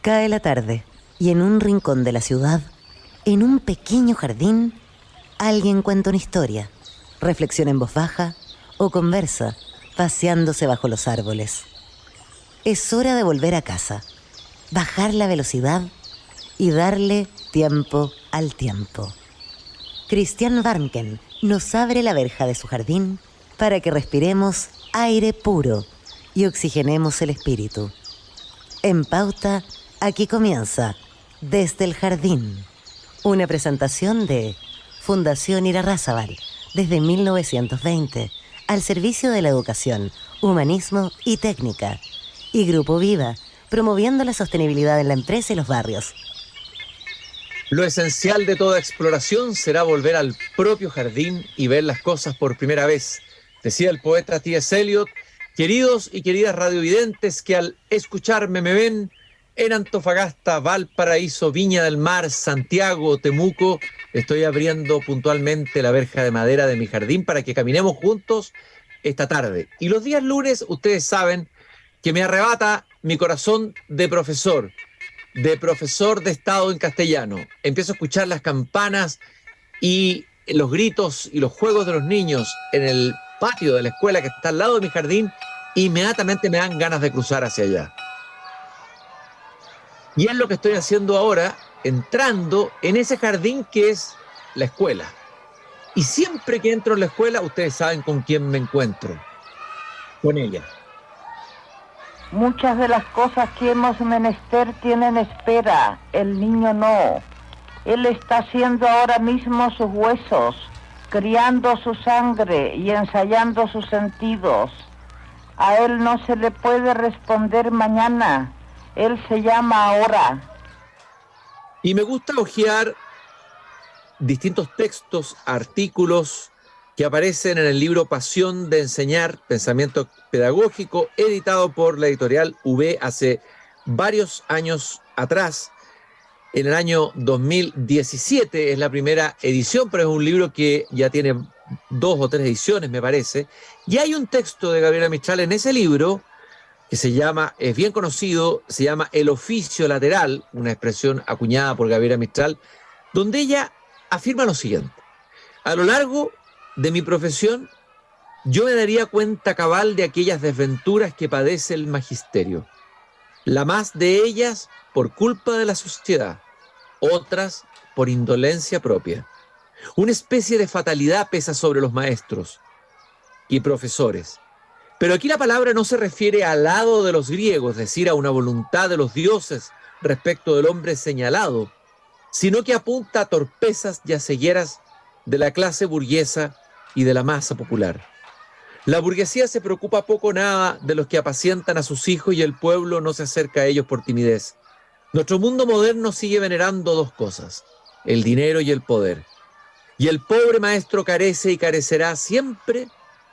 Cae la tarde y en un rincón de la ciudad, en un pequeño jardín, alguien cuenta una historia, reflexiona en voz baja o conversa, paseándose bajo los árboles. Es hora de volver a casa, bajar la velocidad y darle tiempo al tiempo. Christian Warnken nos abre la verja de su jardín para que respiremos aire puro y oxigenemos el espíritu. En Pauta, aquí comienza Desde el Jardín, una presentación de Fundación Irarrázaval, desde 1920, al servicio de la educación, humanismo y técnica, y Grupo Viva, promoviendo la sostenibilidad en la empresa y los barrios. Lo esencial de toda exploración será volver al propio jardín y ver las cosas por primera vez, decía el poeta T.S. Eliot. Queridos y queridas radiovidentes que al escucharme me ven en Antofagasta, Valparaíso, Viña del Mar, Santiago, Temuco, estoy abriendo puntualmente la verja de madera de mi jardín para que caminemos juntos esta tarde. Y los días lunes, ustedes saben que me arrebata mi corazón de profesor de Estado en castellano. Empiezo a escuchar las campanas y los gritos y los juegos de los niños en el patio de la escuela que está al lado de mi jardín. Inmediatamente me dan ganas de cruzar hacia allá. Y es lo que estoy haciendo ahora, entrando en ese jardín que es la escuela. Y siempre que entro en la escuela, ustedes saben con quién me encuentro. Con ella. Muchas de las cosas que hemos menester tienen espera, el niño no. Él está haciendo ahora mismo sus huesos, criando su sangre y ensayando sus sentidos. A él no se le puede responder mañana, él se llama ahora. Y me gusta hojear distintos textos, artículos que aparecen en el libro Pasión de Enseñar, Pensamiento Pedagógico, editado por la editorial UB hace varios años atrás. En el año 2017 es la primera edición, pero es un libro que ya tiene 2 o 3 ediciones, me parece. Y hay un texto de Gabriela Mistral en ese libro que se llama, es bien conocido, se llama El oficio lateral, una expresión acuñada por Gabriela Mistral, donde ella afirma lo siguiente: a lo largo de mi profesión, yo me daría cuenta cabal de aquellas desventuras que padece el magisterio. La más de ellas por culpa de la sociedad, otras por indolencia propia. Una especie de fatalidad pesa sobre los maestros y profesores. Pero aquí la palabra no se refiere al lado de los griegos, es decir, a una voluntad de los dioses respecto del hombre señalado, sino que apunta a torpezas y a cegueras de la clase burguesa y de la masa popular. La burguesía se preocupa poco o nada de los que apacientan a sus hijos y el pueblo no se acerca a ellos por timidez. Nuestro mundo moderno sigue venerando 2 cosas, el dinero y el poder. Y el pobre maestro carece y carecerá siempre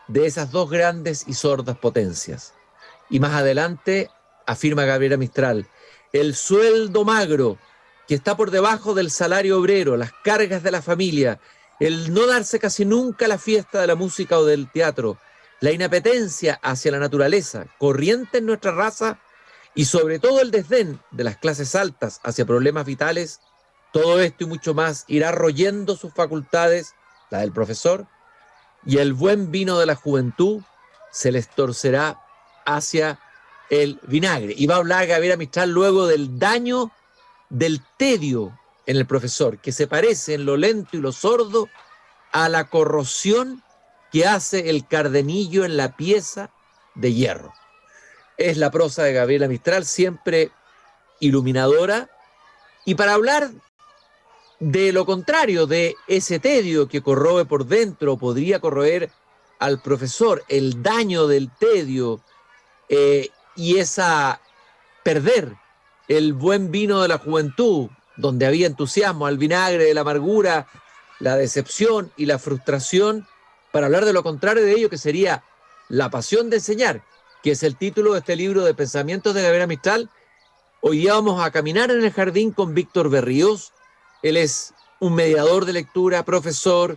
de esas 2 grandes y sordas potencias. Y más adelante afirma Gabriela Mistral, el sueldo magro que está por debajo del salario obrero, las cargas de la familia, el no darse casi nunca a la fiesta de la música o del teatro, la inapetencia hacia la naturaleza, corriente en nuestra raza, y sobre todo el desdén de las clases altas hacia problemas vitales, todo esto y mucho más irá royendo sus facultades, la del profesor, y el buen vino de la juventud se les torcerá hacia el vinagre. Y va a hablar Gabriela Mistral luego del daño del tedio en el profesor, que se parece en lo lento y lo sordo a la corrosión que hace el cardenillo en la pieza de hierro. Es la prosa de Gabriela Mistral, siempre iluminadora. Y para hablar de lo contrario, de ese tedio que corroe por dentro, podría corroer al profesor, el daño del tedio y esa perder el buen vino de la juventud, donde había entusiasmo, al vinagre de la amargura, la decepción y la frustración, para hablar de lo contrario de ello, que sería la pasión de enseñar, que es el título de este libro de pensamientos de Gabriela Mistral. Hoy día vamos a caminar en el jardín con Víctor Berríos. Él es un mediador de lectura, profesor,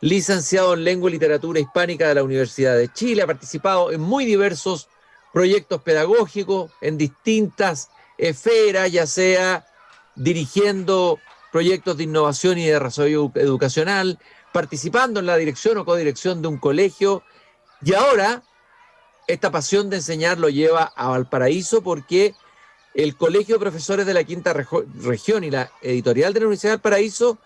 licenciado en Lengua y Literatura Hispánica de la Universidad de Chile, ha participado en muy diversos proyectos pedagógicos, en distintas esferas, ya sea dirigiendo proyectos de innovación y de desarrollo educacional, participando en la dirección o codirección de un colegio, y ahora esta pasión de enseñar lo lleva a Valparaíso porque el Colegio de Profesores de la Quinta Región y la editorial de la Universidad de Valparaíso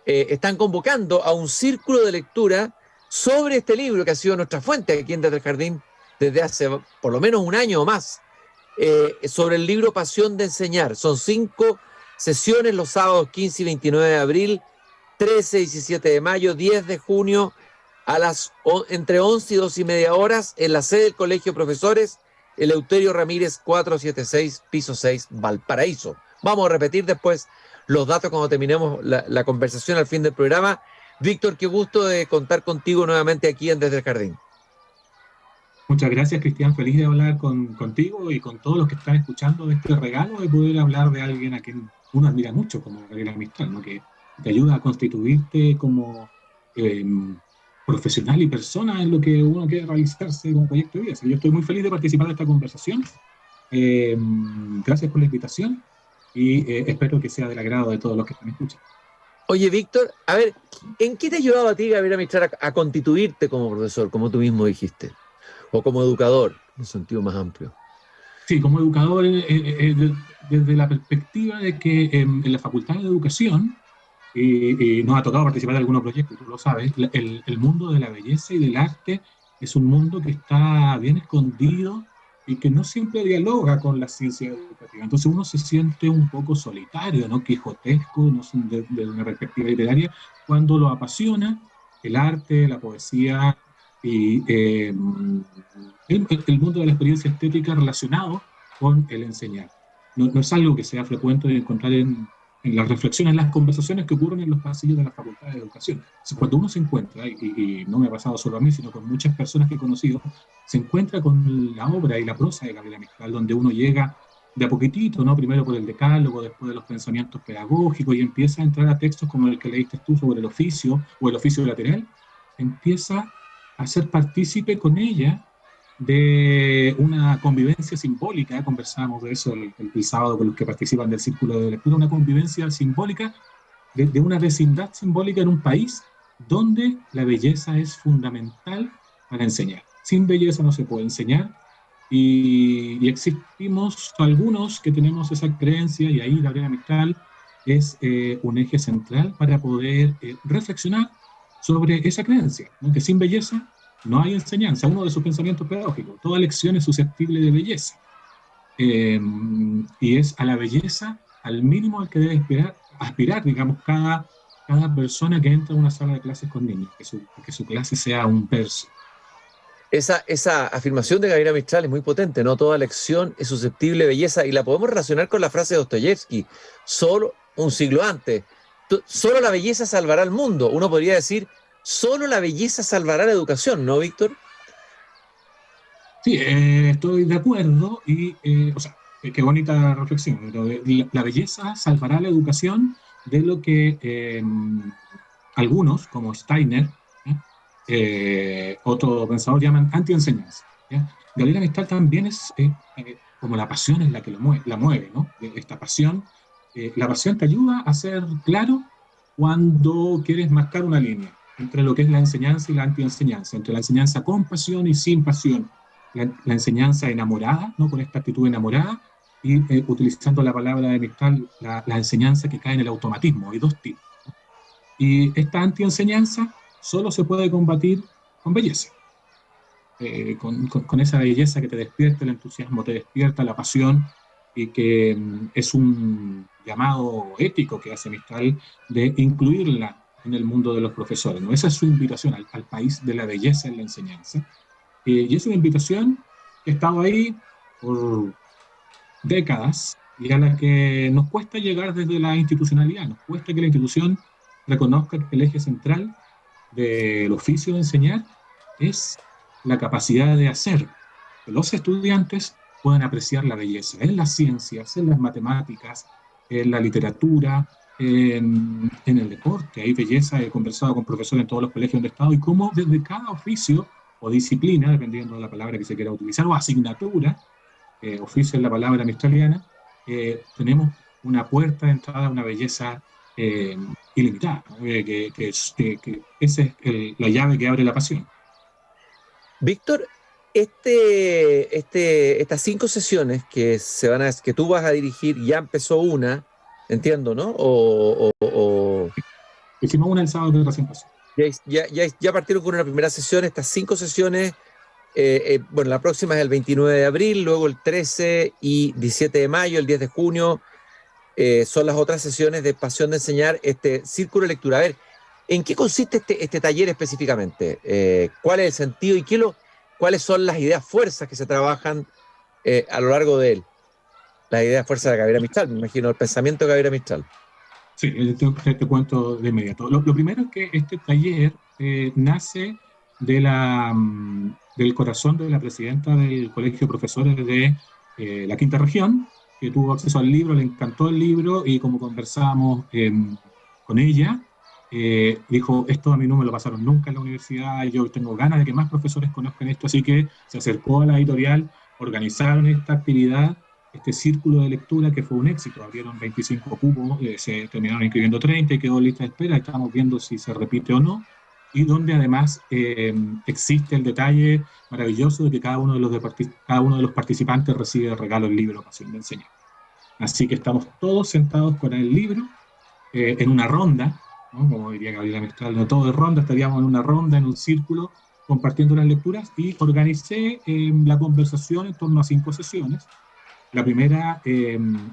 están convocando a un círculo de lectura sobre este libro que ha sido nuestra fuente aquí en Desde el Jardín desde hace por lo menos un año o más, sobre el libro Pasión de Enseñar. Son 5 sesiones los sábados 15 y 29 de abril, 13 y 17 de mayo, 10 de junio, entre 11 y 12 y media horas, en la sede del Colegio de Profesores, Eleuterio Ramírez 476, piso 6, Valparaíso. Vamos a repetir después los datos cuando terminemos la conversación al fin del programa. Víctor, qué gusto de contar contigo nuevamente aquí en Desde el Jardín. Muchas gracias, Cristian. Feliz de hablar contigo y con todos los que están escuchando de este regalo de poder hablar de alguien a quien uno admira mucho, como Gabriela Mistral, ¿no? Que te ayuda a constituirte como profesional y persona en lo que uno quiere realizarse como proyecto de vida. Así que yo estoy muy feliz de participar de esta conversación. Gracias por la invitación y espero que sea del agrado de todos los que están escuchando. Oye, Víctor, a ver, ¿en qué te ha ayudado a ti, Gabriela Mistral, a constituirte como profesor, como tú mismo dijiste? O como educador, en un sentido más amplio. Sí, como educador, desde la perspectiva de que en la Facultad de Educación nos ha tocado participar de algunos proyectos, tú lo sabes, el mundo de la belleza y del arte es un mundo que está bien escondido y que no siempre dialoga con la ciencia educativa. Entonces uno se siente un poco solitario, ¿no? Quijotesco, ¿no? Desde una perspectiva literaria, cuando lo apasiona el arte, la poesía y el mundo de la experiencia estética relacionado con el enseñar. No es algo que sea frecuente de encontrar en las reflexiones, en las conversaciones que ocurren en los pasillos de la Facultad de Educación. Entonces, cuando uno se encuentra, y no me ha pasado solo a mí, sino con muchas personas que he conocido, se encuentra con la obra y la prosa de Gabriela Mistral, donde uno llega de a poquitito, ¿no? Primero por el decálogo, después de los pensamientos pedagógicos, y empieza a entrar a textos como el que leíste tú sobre el oficio, o el oficio lateral, empieza a ser partícipe con ella de una convivencia simbólica. Conversábamos de eso el sábado con los que participan del Círculo de Lectura, una convivencia simbólica de una vecindad simbólica en un país donde la belleza es fundamental para enseñar. Sin belleza no se puede enseñar, y existimos algunos que tenemos esa creencia, y ahí Gabriela Mistral es un eje central para poder reflexionar sobre esa creencia, ¿no? Que sin belleza no hay enseñanza. Uno de sus pensamientos pedagógicos: toda lección es susceptible de belleza, y es a la belleza al mínimo al que debe aspirar, digamos, cada persona que entra a una sala de clases con niños, que su clase sea un verso. Esa afirmación de Gabriela Mistral es muy potente, ¿no? Toda lección es susceptible de belleza, y la podemos relacionar con la frase de Dostoyevsky, solo un siglo antes: solo la belleza salvará al mundo. Uno podría decir, solo la belleza salvará la educación, ¿no, Víctor? Sí, estoy de acuerdo, y qué bonita reflexión. La belleza salvará la educación de lo que algunos, como Steiner, otro pensador, llaman anti-enseñanza. Gabriela Mistral también es como la pasión es la que la mueve, ¿no? Esta pasión, la pasión te ayuda a ser claro cuando quieres marcar una línea entre lo que es la enseñanza y la anti-enseñanza, entre la enseñanza con pasión y sin pasión, la enseñanza enamorada, ¿no? Con esta actitud enamorada, y utilizando la palabra de Mistral, la enseñanza que cae en el automatismo. Hay dos tipos, ¿no? Y esta anti-enseñanza solo se puede combatir con belleza, con esa belleza que te despierta el entusiasmo, te despierta la pasión, y que es un llamado ético que hace Mistral de incluirla en el mundo de los profesores, ¿no? Esa es su invitación al país de la belleza en la enseñanza, y es una invitación que ha estado ahí por décadas, y a la que nos cuesta llegar desde la institucionalidad. Nos cuesta que la institución reconozca que el eje central del oficio de enseñar es la capacidad de hacer que los estudiantes puedan apreciar la belleza en las ciencias, en las matemáticas, en la literatura, en el deporte. Hay belleza. He conversado con profesores en todos los colegios donde he estado, y cómo desde cada oficio o disciplina, dependiendo de la palabra que se quiera utilizar, o asignatura, oficio es la palabra mistraliana, tenemos una puerta de entrada a una belleza ilimitada, ¿no? Que esa es la llave que abre la pasión. Víctor, estas 5 sesiones que tú vas a dirigir, ya empezó una, entiendo, ¿no? Hicimos una el sábado que recién pasó. Ya partieron con una primera sesión, estas 5 sesiones. Bueno, la próxima es el 29 de abril, luego el 13 y 17 de mayo, el 10 de junio, son las otras sesiones de Pasión de Enseñar, este círculo de lectura. A ver, ¿en qué consiste este taller específicamente? ¿Cuál es el sentido y cuáles son las ideas fuerzas que se trabajan a lo largo de él? Las ideas fuerzas de Gabriela Mistral, me imagino, el pensamiento de Gabriela Mistral. Sí, te cuento de inmediato. Lo primero es que este taller nace del corazón de la presidenta del Colegio de Profesores de la Quinta Región, que tuvo acceso al libro, le encantó el libro, y como conversábamos con ella, dijo, esto a mí no me lo pasaron nunca en la universidad, y yo tengo ganas de que más profesores conozcan esto, así que se acercó a la editorial, organizaron esta actividad, este círculo de lectura, que fue un éxito. Abrieron 25 cupos, se terminaron inscribiendo 30 y quedó lista de espera. Estamos viendo si se repite o no, y donde además existe el detalle maravilloso de que cada uno de los participantes recibe de regalo el libro Pasión de Enseñar. Así que estamos todos sentados con el libro en una ronda, ¿no? Como diría Gabriela Mistral, no todo de ronda, estaríamos en una ronda, en un círculo, compartiendo las lecturas, y organicé la conversación en torno a 5 sesiones. La primera,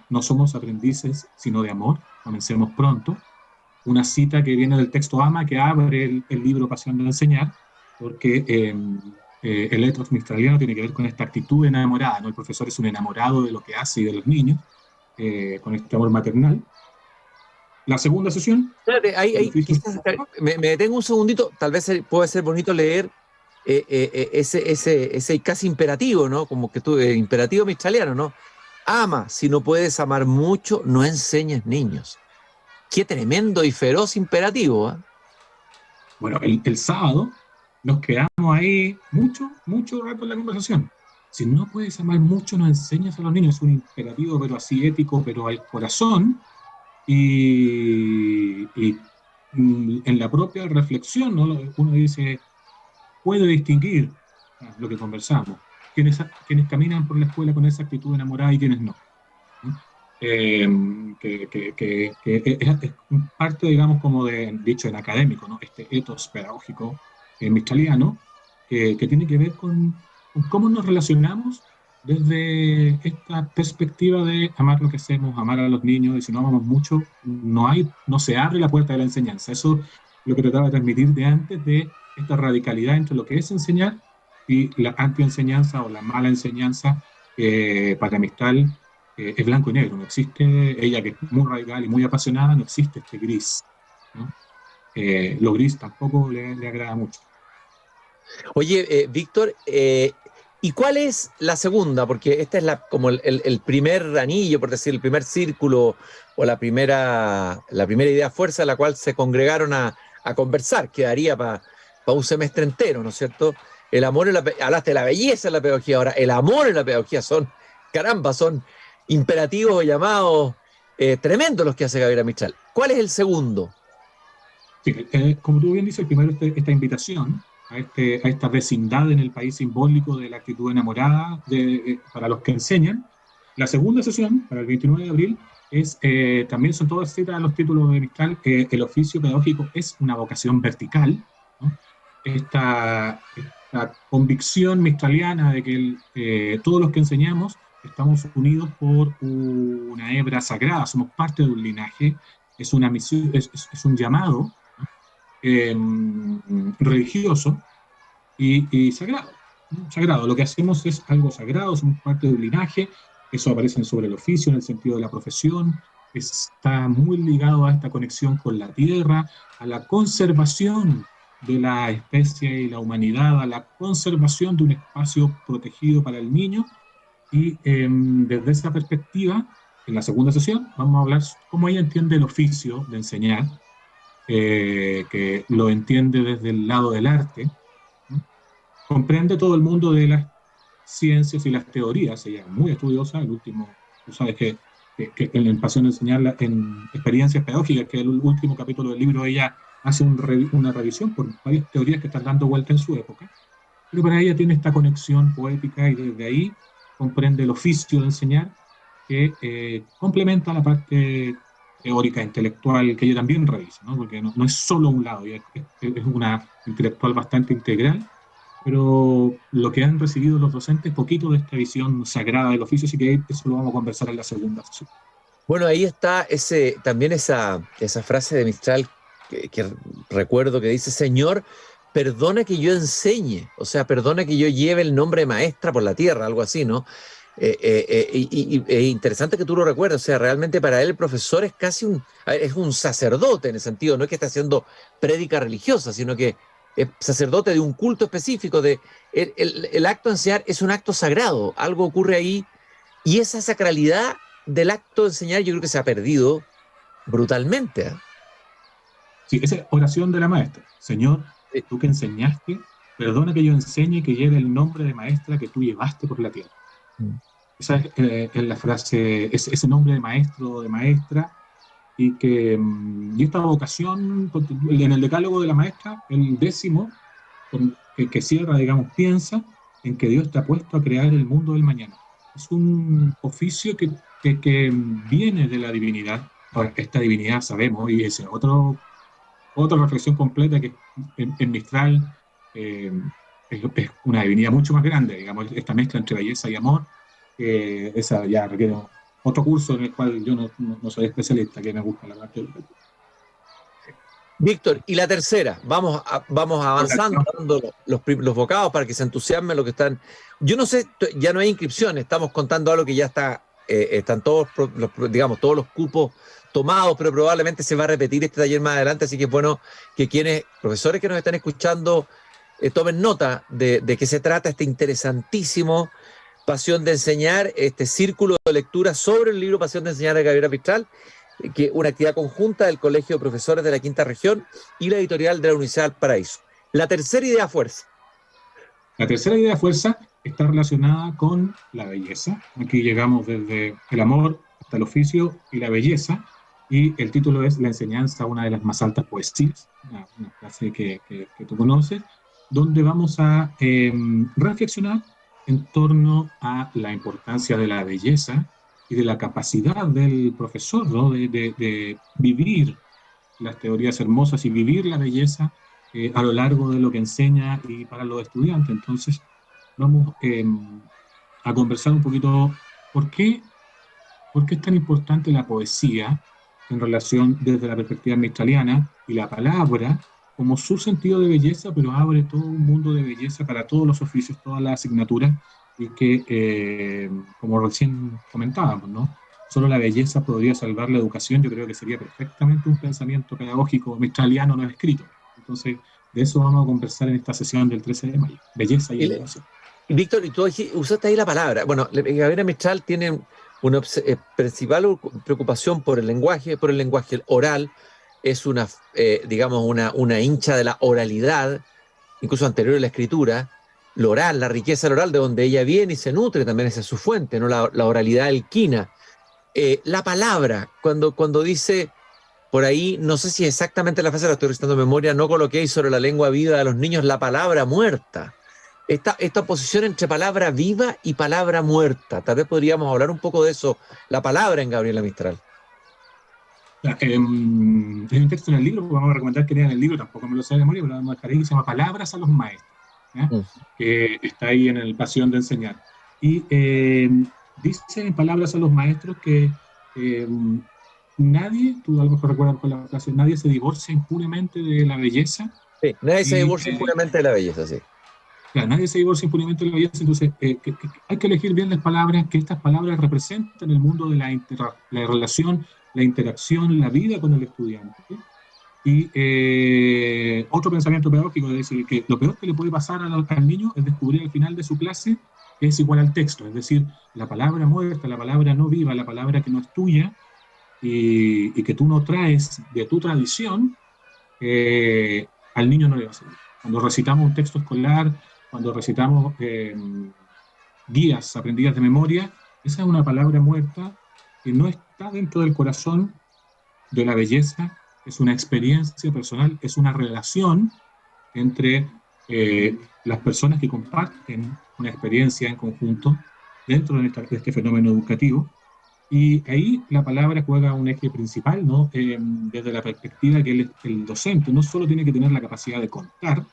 no somos aprendices, sino de amor, comencemos pronto. Una cita que viene del texto AMA, que abre el libro Pasión de Enseñar, porque el ethos mistraliano tiene que ver con esta actitud enamorada, ¿no? El profesor es un enamorado de lo que hace y de los niños, con este amor maternal. La segunda sesión... Quizás, me detengo un segundito, tal vez puede ser bonito leer ese casi imperativo, ¿no? Como que imperativo mistraliano, ¿no? Ama, si no puedes amar mucho, no enseñes niños. Qué tremendo y feroz imperativo, ¿eh? Bueno, el sábado nos quedamos ahí mucho rato en la conversación. Si no puedes amar mucho, no enseñas a los niños. Es un imperativo, pero así ético, pero al corazón. Y en la propia reflexión, ¿no? Uno dice, puedo distinguir lo que conversamos, quienes caminan por la escuela con esa actitud enamorada y quienes no. Que es parte, digamos, como dicho en académico, ¿no? Este ethos pedagógico mistraliano, que tiene que ver con cómo nos relacionamos desde esta perspectiva de amar lo que hacemos, amar a los niños, y si no amamos mucho, no se abre la puerta de la enseñanza. Eso es lo que trataba de transmitir de antes, de esta radicalidad entre lo que es enseñar y la anti-enseñanza o la mala enseñanza. Para Mistral es blanco y negro, no existe, ella que es muy radical y muy apasionada, no existe este gris, ¿no? Lo gris tampoco le agrada mucho. Oye, Víctor, ¿y cuál es la segunda? Porque esta es como el primer anillo, por decir, el primer círculo, o la primera idea fuerza a la cual se congregaron a conversar, que daría para un semestre entero, ¿no es cierto? El amor hablaste de la belleza en la pedagogía, ahora el amor en la pedagogía son imperativos o llamados tremendos los que hace Gabriela Mistral. ¿Cuál es el segundo? Sí, como tú bien dices, el primero es esta invitación a esta vecindad en el país simbólico de la actitud enamorada para los que enseñan. La segunda sesión, para el 29 de abril, también son todas citas a los títulos de Mistral. El oficio pedagógico es una vocación vertical, ¿no? Esta convicción mistraliana de que todos los que enseñamos estamos unidos por una hebra sagrada, somos parte de un linaje, es una misión, es un llamado, ¿no? Religioso y sagrado, ¿no? Sagrado, lo que hacemos es algo sagrado, somos parte de un linaje, eso aparece sobre el oficio en el sentido de la profesión, está muy ligado a esta conexión con la tierra, a la conservación de la especie y la humanidad, a la conservación de un espacio protegido para el niño. Y desde esa perspectiva, en la segunda sesión, vamos a hablar cómo ella entiende el oficio de enseñar, que lo entiende desde el lado del arte, ¿no? Comprende todo el mundo de las ciencias y las teorías, ella es muy estudiosa, tú sabes que que en Pasión de Enseñar, en Experiencias Pedagógicas, que es el último capítulo del libro, ella hace una revisión por varias teorías que están dando vuelta en su época, pero para ella tiene esta conexión poética y desde ahí comprende el oficio de enseñar que complementa la parte teórica, intelectual, que ella también revisa, ¿no? Porque no es solo un lado, es una intelectual bastante integral, pero lo que han recibido los docentes, poquito de esta visión sagrada del oficio, así que eso lo vamos a conversar en la segunda sesión. Bueno, ahí está también esa frase de Mistral que recuerdo que dice: Señor, perdona que yo enseñe, o sea, perdona que yo lleve el nombre de maestra por la tierra, algo así, ¿no? Y es interesante que tú lo recuerdes, o sea, realmente para él el profesor es casi es un sacerdote en el sentido, no es que está haciendo prédica religiosa, sino que es sacerdote de un culto específico, el acto de enseñar es un acto sagrado, algo ocurre ahí, y esa sacralidad del acto de enseñar yo creo que se ha perdido brutalmente, ¿eh? Sí, esa es oración de la maestra. Señor, tú que enseñaste, perdona que yo enseñe y que lleve el nombre de maestra que tú llevaste por la tierra. Esa es la frase, ese nombre de maestro o de maestra, y esta vocación, en el decálogo de la maestra, el 10º, que cierra, digamos, piensa en que Dios te ha puesto a crear el mundo del mañana. Es un oficio que viene de la divinidad. Ahora, esta divinidad sabemos, y es otra reflexión completa, que en Mistral es una divinidad mucho más grande, digamos, esta mezcla entre belleza y amor, esa ya requiere otro curso en el cual yo no soy especialista, que me gusta la parte del... Víctor, y la tercera, vamos avanzando, dando los bocados para que se entusiasmen los que están. Yo no sé, ya no hay inscripciones, estamos contando algo que ya están todos todos los cupos tomados, pero probablemente se va a repetir este taller más adelante, así que es bueno que profesores que nos están escuchando, tomen nota de qué se trata este interesantísimo Pasión de Enseñar, este círculo de lectura sobre el libro Pasión de Enseñar de Gabriela Mistral, que una actividad conjunta del Colegio de Profesores de la Quinta Región y la editorial de la Universidad del Paraíso. La tercera idea fuerza. La tercera idea fuerza está relacionada con la belleza. Aquí llegamos desde el amor hasta el oficio y la belleza, y el título es La enseñanza, una de las más altas poesías, una frase que tú conoces, donde vamos a reflexionar en torno a la importancia de la belleza y de la capacidad del profesor, ¿no? de vivir las teorías hermosas y vivir la belleza a lo largo de lo que enseña y para los estudiantes. Entonces, vamos a conversar un poquito por qué es tan importante la poesía en relación desde la perspectiva mistraliana, y la palabra como su sentido de belleza, pero abre todo un mundo de belleza para todos los oficios, todas las asignaturas, y que, como recién comentábamos, ¿no? Solo la belleza podría salvar la educación. Yo creo que sería perfectamente un pensamiento pedagógico mistraliano no escrito. Entonces, de eso vamos a conversar en esta sesión del 13 de mayo, belleza y educación. Víctor, y tú usaste ahí la palabra. Bueno, Gabriela Mistral tiene una principal preocupación por el lenguaje oral. Es digamos, una hincha de la oralidad, incluso anterior a la escritura. Lo oral, la riqueza del oral, de donde ella viene y se nutre, también esa es su fuente, ¿no? La oralidad alquina. La palabra, cuando dice por ahí, no sé si exactamente la frase la estoy recitando de memoria, no coloquéis sobre la lengua viva de los niños la palabra muerta. Esta oposición entre palabra viva y palabra muerta, tal vez podríamos hablar un poco de eso, la palabra en Gabriela Mistral. Hay un texto en el libro, vamos a recomendar que lean el libro, tampoco me lo sé de memoria, pero lo vamos a dejar ahí, se llama Palabras a los Maestros, que está ahí en el Pasión de Enseñar. Y dice en Palabras a los Maestros que nadie, tú a lo mejor recuerdas con la frase, nadie se divorcia impunemente de la belleza. Sí, nadie se divorcia impunemente de la belleza, sí. Claro, nadie se divorcia impunemente de la belleza, entonces hay que elegir bien las palabras, que estas palabras representan el mundo de la relación, la interacción, la vida con el estudiante. Y otro pensamiento pedagógico es decir que lo peor que le puede pasar al niño es descubrir al final de su clase que es igual al texto, es decir, la palabra muerta, la palabra no viva, la palabra que no es tuya y que tú no traes de tu tradición, al niño no le va a servir. Cuando recitamos un texto escolar, cuando recitamos guías aprendidas de memoria, esa es una palabra muerta que no está dentro del corazón de la belleza, es una experiencia personal, es una relación entre las personas que comparten una experiencia en conjunto dentro de este fenómeno educativo. Y ahí la palabra juega un eje principal, ¿no? Desde la perspectiva que el docente no solo tiene que tener la capacidad de contar,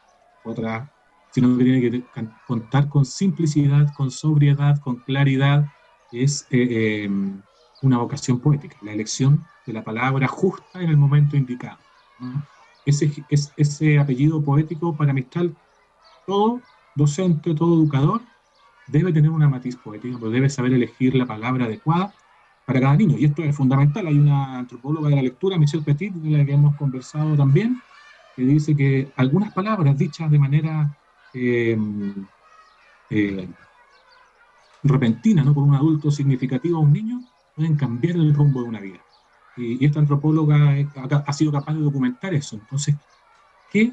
sino que tiene que contar con simplicidad, con sobriedad, con claridad. Es una vocación poética, la elección de la palabra justa en el momento indicado, ¿no? Ese apellido poético para Mistral, todo docente, todo educador debe tener una matiz poética, pero debe saber elegir la palabra adecuada para cada niño. Y esto es fundamental. Hay una antropóloga de la lectura, Michelle Petit, de la que hemos conversado también, que dice que algunas palabras dichas de manera repentina, ¿no?, por un adulto significativo a un niño, pueden cambiar el rumbo de una vida. Y esta antropóloga ha sido capaz de documentar eso. Entonces, ¿qué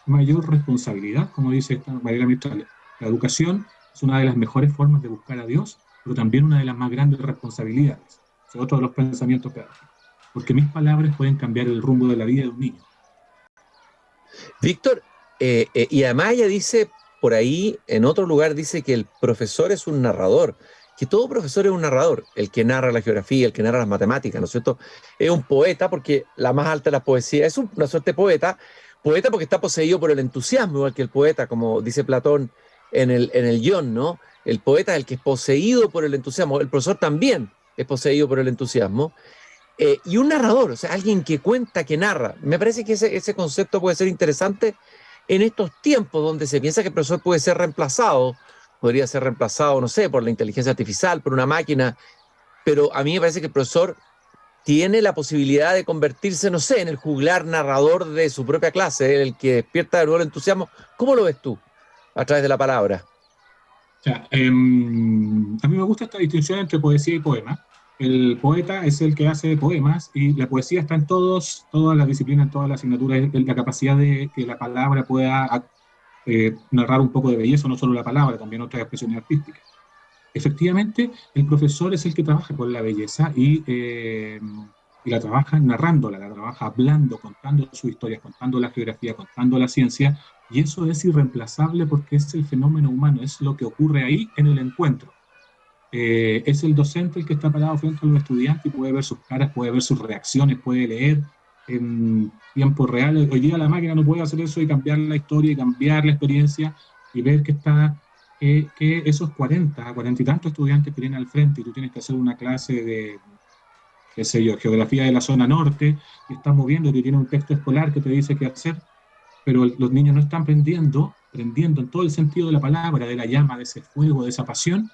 mayor responsabilidad? Como dice esta Mariela Mistral, la educación es una de las mejores formas de buscar a Dios, pero también una de las más grandes responsabilidades. Es otro de los pensamientos pedagógicos. Porque mis palabras pueden cambiar el rumbo de la vida de un niño. Víctor, y además ella dice, por ahí, en otro lugar, dice que el profesor es un narrador, que todo profesor es un narrador, el que narra la geografía, el que narra las matemáticas, ¿no es cierto? Es un poeta, porque la más alta de las poesías, es una suerte de poeta porque está poseído por el entusiasmo, igual que el poeta, como dice Platón en el guión, ¿no? El poeta es el que es poseído por el entusiasmo, el profesor también es poseído por el entusiasmo, y un narrador, o sea, alguien que cuenta, que narra. Me parece que ese concepto puede ser interesante en estos tiempos donde se piensa que el profesor puede ser reemplazado, podría ser reemplazado, no sé, por la inteligencia artificial, por una máquina, pero a mí me parece que el profesor tiene la posibilidad de convertirse, no sé, en el juglar narrador de su propia clase, el que despierta de nuevo el entusiasmo. ¿Cómo lo ves tú a través de la palabra? O sea, a mí me gusta esta distinción entre poesía y poema. El poeta es el que hace poemas y la poesía está en todas las disciplinas, en todas las asignaturas, la capacidad de que la palabra pueda narrar un poco de belleza, no solo la palabra, también otras expresiones artísticas. Efectivamente, el profesor es el que trabaja con la belleza y la trabaja narrándola, la trabaja hablando, contando sus historias, contando la geografía, contando la ciencia, y eso es irreemplazable porque es el fenómeno humano, es lo que ocurre ahí en el encuentro. Es el docente el que está parado frente a los estudiantes y puede ver sus caras, puede ver sus reacciones, puede leer en tiempo real. Hoy día la máquina no puede hacer eso y cambiar la historia y cambiar la experiencia y ver que esos 40 y tantos estudiantes que tienen al frente y tú tienes que hacer una clase de, qué sé yo, geografía de la zona norte y estás moviendo, que tiene un texto escolar que te dice qué hacer, pero los niños no están prendiendo en todo el sentido de la palabra, de la llama, de ese fuego, de esa pasión.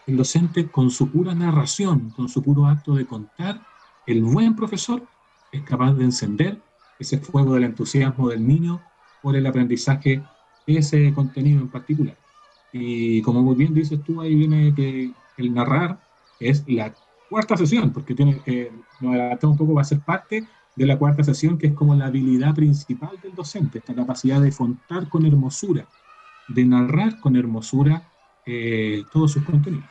El docente, con su pura narración, con su puro acto de contar, el buen profesor es capaz de encender ese fuego del entusiasmo del niño por el aprendizaje de ese contenido en particular. Y como muy bien dices tú, ahí viene que el narrar es la cuarta sesión, porque nos adelantamos un poco, va a ser parte de la cuarta sesión, que es como la habilidad principal del docente, esta capacidad de contar con hermosura, de narrar con hermosura todos sus contenidos.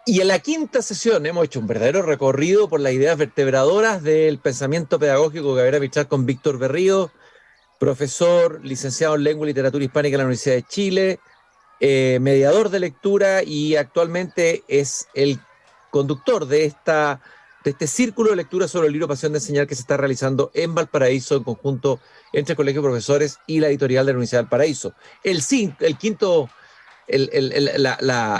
Y en la quinta sesión hemos hecho un verdadero recorrido por las ideas vertebradoras del pensamiento pedagógico que Gabriela Mistral con Víctor Berrío, profesor, licenciado en Lengua y Literatura Hispánica en la Universidad de Chile, mediador de lectura y actualmente es el conductor de este círculo de lectura sobre el libro Pasión de Enseñar que se está realizando en Valparaíso en conjunto entre el Colegio de Profesores y la editorial de la Universidad de Valparaíso.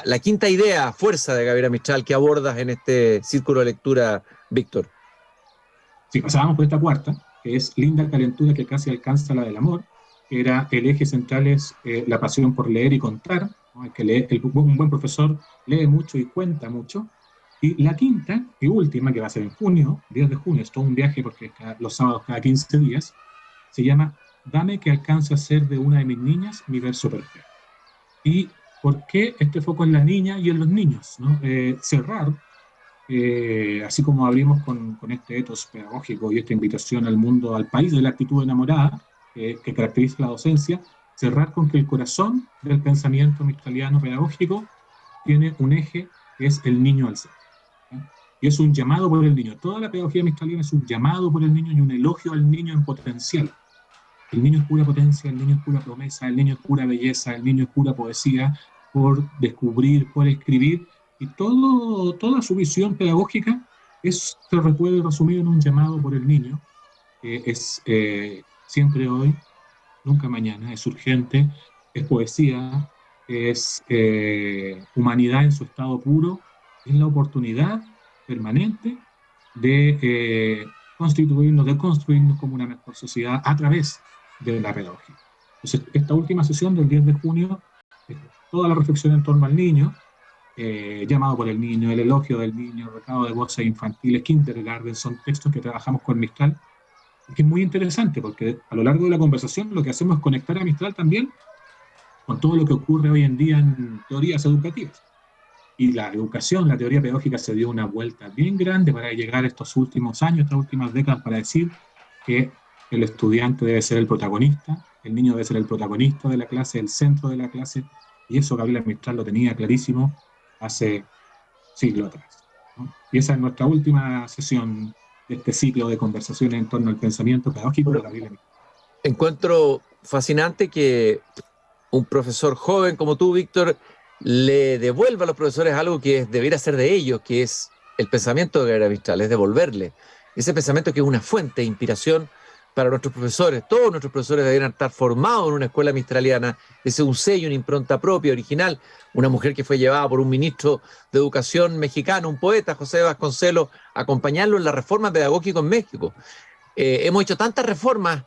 La quinta idea, fuerza de Gabriela Mistral que abordas en este círculo de lectura, Víctor. Si pasábamos por esta cuarta, que es linda calentura que casi alcanza la del amor, que era el eje central es la pasión por leer y contar, ¿no? Un buen profesor lee mucho y cuenta mucho. Y la quinta y última, que va a ser en junio, 10 de junio, es todo un viaje porque los sábados cada 15 días, se llama Dame que alcance a ser de una de mis niñas mi verso perfecto. ¿Y por qué este foco en la niña y en los niños, ¿no? Cerrar, así como abrimos con este etos pedagógico y esta invitación al mundo, al país de la actitud enamorada, que caracteriza la docencia, cerrar con que el corazón del pensamiento mistraliano pedagógico tiene un eje que es el niño al centro. Y es un llamado por el niño. Toda la pedagogía mistraliana es un llamado por el niño y un elogio al niño en potencial. El niño es pura potencia, el niño es pura promesa, el niño es pura belleza, el niño es pura poesía por descubrir, por escribir. Y toda su visión pedagógica se puede resumir en un llamado por el niño. Es siempre hoy, nunca mañana, es urgente, es poesía, es humanidad en su estado puro, es la oportunidad permanente de construirnos como una mejor sociedad a través de la pedagogía. Entonces, esta última sesión del 10 de junio, toda la reflexión en torno al niño, llamado por el niño, el elogio del niño, recado de voces infantiles, kindergarten, son textos que trabajamos con Mistral, que es muy interesante porque a lo largo de la conversación lo que hacemos es conectar a Mistral también con todo lo que ocurre hoy en día en teorías educativas. Y la educación, la teoría pedagógica se dio una vuelta bien grande para llegar a estos últimos años, estas últimas décadas, para decir que el estudiante debe ser el protagonista, el niño debe ser el protagonista de la clase, el centro de la clase, y eso Gabriela Mistral lo tenía clarísimo hace siglos atrás, ¿no? Y esa es nuestra última sesión de este ciclo de conversaciones en torno al pensamiento pedagógico de Gabriela Mistral. Encuentro fascinante que un profesor joven como tú, Víctor, le devuelva a los profesores algo que debiera ser de ellos, que es el pensamiento de Gabriela Mistral, es devolverle ese pensamiento que es una fuente de inspiración para nuestros profesores. Todos nuestros profesores deberían estar formados en una escuela mistraliana. Ese es un sello, una impronta propia, original. Una mujer que fue llevada por un ministro de Educación mexicano, un poeta, José Vasconcelos, a acompañarlo en la reforma pedagógica en México. Hemos hecho tantas reformas,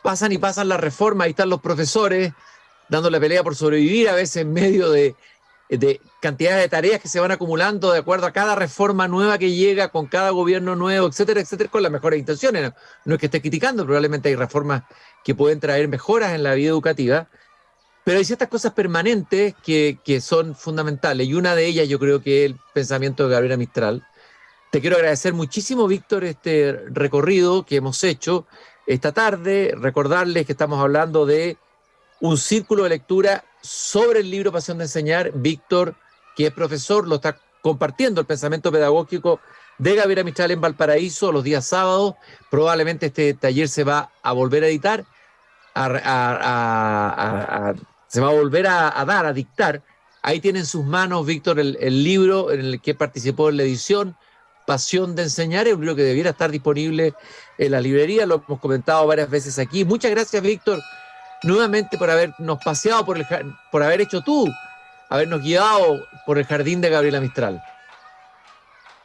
pasan y pasan las reformas, ahí están los profesores dando la pelea por sobrevivir, a veces en medio de cantidades de tareas que se van acumulando de acuerdo a cada reforma nueva que llega, con cada gobierno nuevo, etcétera, etcétera, con las mejores intenciones. No es que esté criticando, probablemente hay reformas que pueden traer mejoras en la vida educativa, pero hay ciertas cosas permanentes que son fundamentales, y una de ellas yo creo que es el pensamiento de Gabriela Mistral. Te quiero agradecer muchísimo, Víctor, este recorrido que hemos hecho esta tarde, recordarles que estamos hablando de un círculo de lectura sobre el libro Pasión de Enseñar. Víctor, que es profesor, lo está compartiendo el pensamiento pedagógico de Gabriela Mistral en Valparaíso los días sábados. Probablemente este taller se va a volver a editar, se va a volver a dictar. Ahí tiene en sus manos, Víctor, el libro en el que participó en la edición, Pasión de Enseñar. Es un libro que debiera estar disponible en la librería, lo hemos comentado varias veces aquí. Muchas gracias, Víctor, nuevamente por habernos paseado por haber hecho tú, habernos guiado por el jardín de Gabriela Mistral.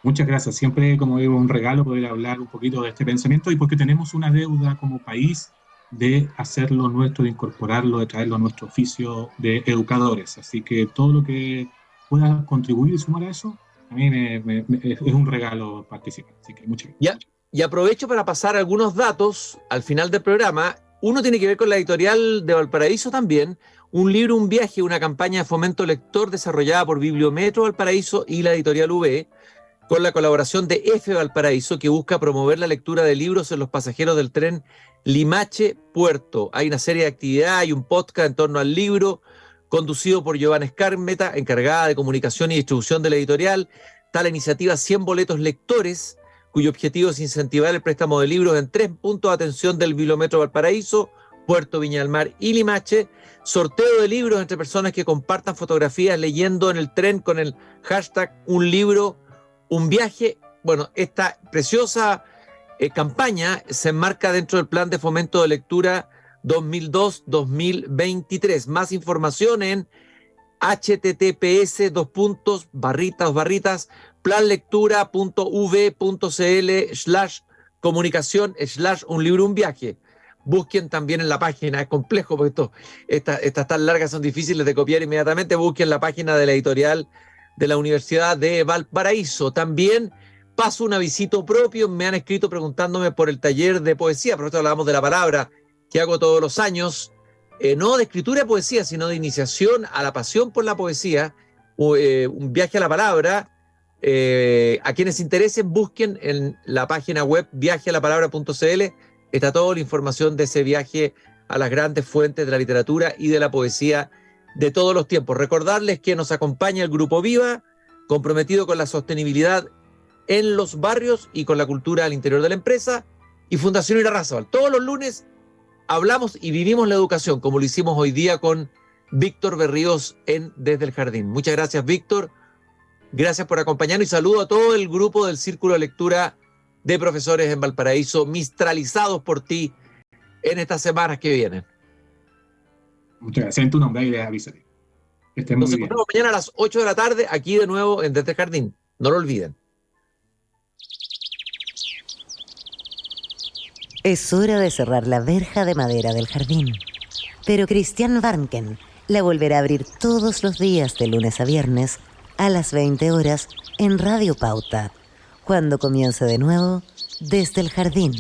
Muchas gracias. Siempre, como digo, un regalo poder hablar un poquito de este pensamiento, y porque tenemos una deuda como país de hacerlo nuestro, de incorporarlo, de traerlo a nuestro oficio de educadores. Así que todo lo que pueda contribuir y sumar a eso, a mí es un regalo participar. Así que muchas gracias. Y aprovecho para pasar algunos datos al final del programa. Uno tiene que ver con la editorial de Valparaíso también, un libro, un viaje, una campaña de fomento lector desarrollada por Bibliometro Valparaíso y la editorial UB, con la colaboración de F Valparaíso, que busca promover la lectura de libros en los pasajeros del tren Limache-Puerto. Hay una serie de actividades, hay un podcast en torno al libro, conducido por Giovanna Escármeta, encargada de comunicación y distribución de la editorial. Está la iniciativa 100 boletos lectores, cuyo objetivo es incentivar el préstamo de libros en 3 puntos de atención del Bibliometro Valparaíso, Puerto, Viña del Mar y Limache. Sorteo de libros entre personas que compartan fotografías leyendo en el tren con el hashtag Un Libro, Un Viaje. Bueno, esta preciosa campaña se enmarca dentro del Plan de Fomento de Lectura 2002-2023. Más información en https://planlectura.uv.cl/comunicación/un libro, un viaje. Busquen también en la página, es complejo porque estas tan largas son difíciles de copiar inmediatamente. Busquen la página de la editorial de la Universidad de Valparaíso. También paso un avisito propio. Me han escrito preguntándome por el taller de poesía, pero esto hablábamos de la palabra que hago todos los años. No de escritura de poesía, sino de iniciación a la pasión por la poesía, un viaje a la palabra. A quienes interesen, busquen en la página web viajealapalabra.cl, está toda la información de ese viaje a las grandes fuentes de la literatura y de la poesía de todos los tiempos. Recordarles que nos acompaña el Grupo Viva, comprometido con la sostenibilidad en los barrios y con la cultura al interior de la empresa, y Fundación Irarrázaval. Todos los lunes hablamos y vivimos la educación, como lo hicimos hoy día con Víctor Berríos en Desde el Jardín. Muchas gracias, Víctor. Gracias por acompañarnos y saludo a todo el grupo del Círculo de Lectura de Profesores en Valparaíso, mistralizados por ti en estas semanas que vienen. Muchas gracias. En tu nombre y les avisaré. Que estén muy Nos bien. encontramos mañana a las 8 de la tarde, aquí de nuevo en Desde el Jardín. No lo olviden. Es hora de cerrar la verja de madera del jardín. Pero Cristian Warnken la volverá a abrir todos los días de lunes a viernes a las 20 horas en Radio Pauta, cuando comience de nuevo Desde el Jardín.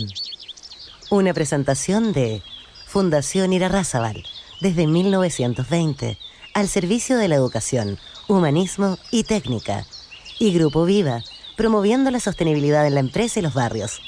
Una presentación de Fundación Irarrázaval, desde 1920, al servicio de la educación, humanismo y técnica. Y Grupo Viva, promoviendo la sostenibilidad en la empresa y los barrios.